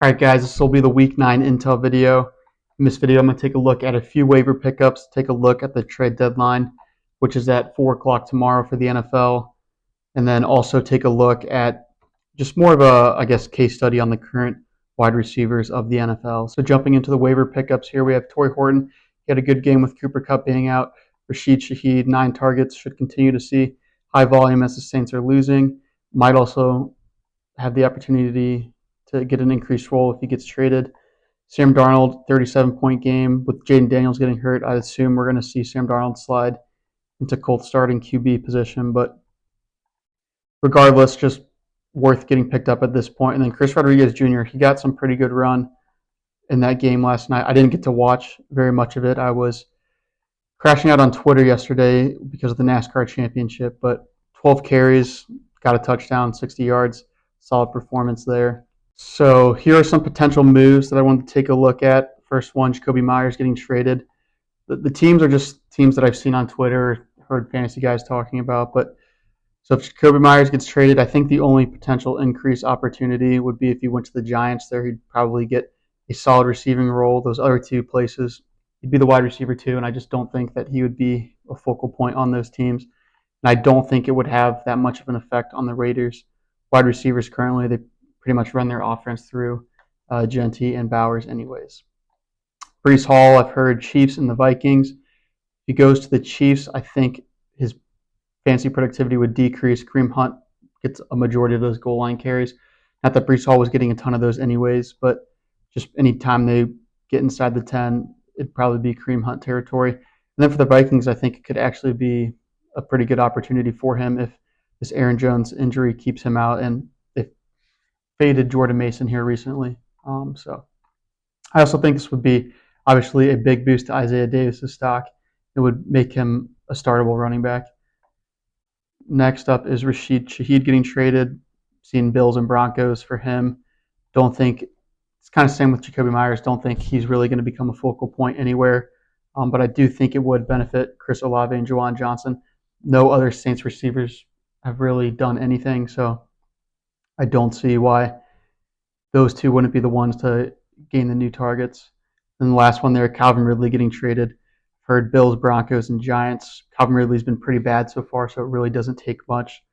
Alright guys, this will be the week 9 intel video. In this video I'm going to take a look at a few waiver pickups, take a look at the trade deadline, which is at 4 o'clock tomorrow for the NFL, and then also take a look at just more of a, case study on the current wide receivers of the NFL. So jumping into the waiver pickups here, we have Torrey Horton. He had a good game with Cooper Kupp being out. Rashid Shaheed, 9 targets, should continue to see high volume as the Saints are losing. Might also have the opportunity to get an increased role if he gets traded. Sam Darnold, 37-point game. With Jaden Daniels getting hurt, I'd assume we're going to see Sam Darnold slide into Colts starting QB position. But regardless, just worth getting picked up at this point. And then Chris Rodriguez Jr., he got some pretty good run in that game last night. I didn't get to watch very much of it. I was crashing out on Twitter yesterday because of the NASCAR championship. But 12 carries, got a touchdown, 60 yards. Solid performance there. So here are some potential moves that I wanted to take a look at. First one, Jacoby Myers getting traded. The teams are just teams that I've seen on Twitter, heard fantasy guys talking about. But so if Jacoby Myers gets traded, I think the only potential increase opportunity would be if he went to the Giants. There he'd probably get a solid receiving role. Those other two places, he'd be the wide receiver too, and I just don't think that he would be a focal point on those teams. And I don't think it would have that much of an effect on the Raiders. Wide receivers currently, they pretty much run their offense through Gentry and Bowers anyways. Breece Hall, I've heard Chiefs and the Vikings. If he goes to the Chiefs, I think his fantasy productivity would decrease. Kareem Hunt gets a majority of those goal line carries. Not that Breece Hall was getting a ton of those anyways, but just anytime they get inside the 10, it'd probably be Kareem Hunt territory. And then for the Vikings, I think it could actually be a pretty good opportunity for him if this Aaron Jones injury keeps him out, and they faded Jordan Mason here recently. So I also think this would be obviously a big boost to Isaiah Davis's stock. It would make him a startable running back. Next up is Rashid Shaheed getting traded. Seeing Bills and Broncos for him. Don't think it's kind of same with Jacoby Myers. Don't think he's really going to become a focal point anywhere. But I do think it would benefit Chris Olave and Juwan Johnson. No other Saints receivers have really done anything, so I don't see why those two wouldn't be the ones to gain the new targets. And the last one there, Calvin Ridley getting traded. Heard Bills, Broncos, and Giants. Calvin Ridley's been pretty bad so far, so it really doesn't take much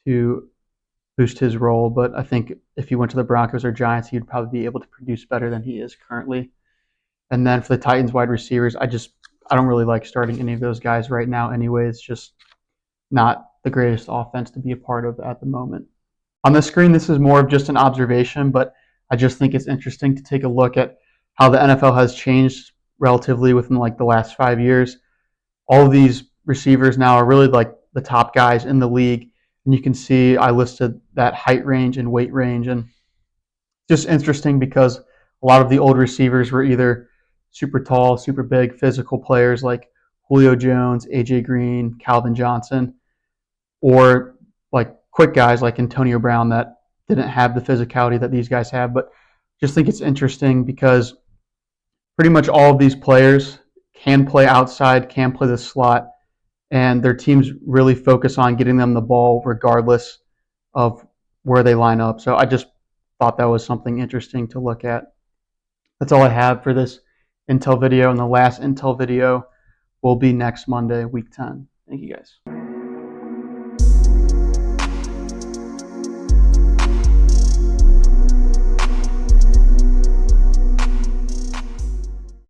to boost his role. But I think if he went to the Broncos or Giants, he'd probably be able to produce better than he is currently. And then for the Titans wide receivers, I don't really like starting any of those guys right now anyways. Just not the greatest offense to be a part of at the moment. On the screen, this is more of just an observation, but I just think it's interesting to take a look at how the NFL has changed relatively within like the last 5 years. All of these receivers now are really like the top guys in the league. And you can see I listed that height range and weight range. And just interesting because a lot of the old receivers were either super tall, super big, physical players like Julio Jones, AJ Green, Calvin Johnson, or like quick guys like Antonio Brown that didn't have the physicality that these guys have. But just think it's interesting because pretty much all of these players can play outside, can play the slot, and their teams really focus on getting them the ball regardless of where they line up. So I just thought that was something interesting to look at. That's all I have for this Intel video, and the last Intel video will be next Monday, week 10. Thank you guys.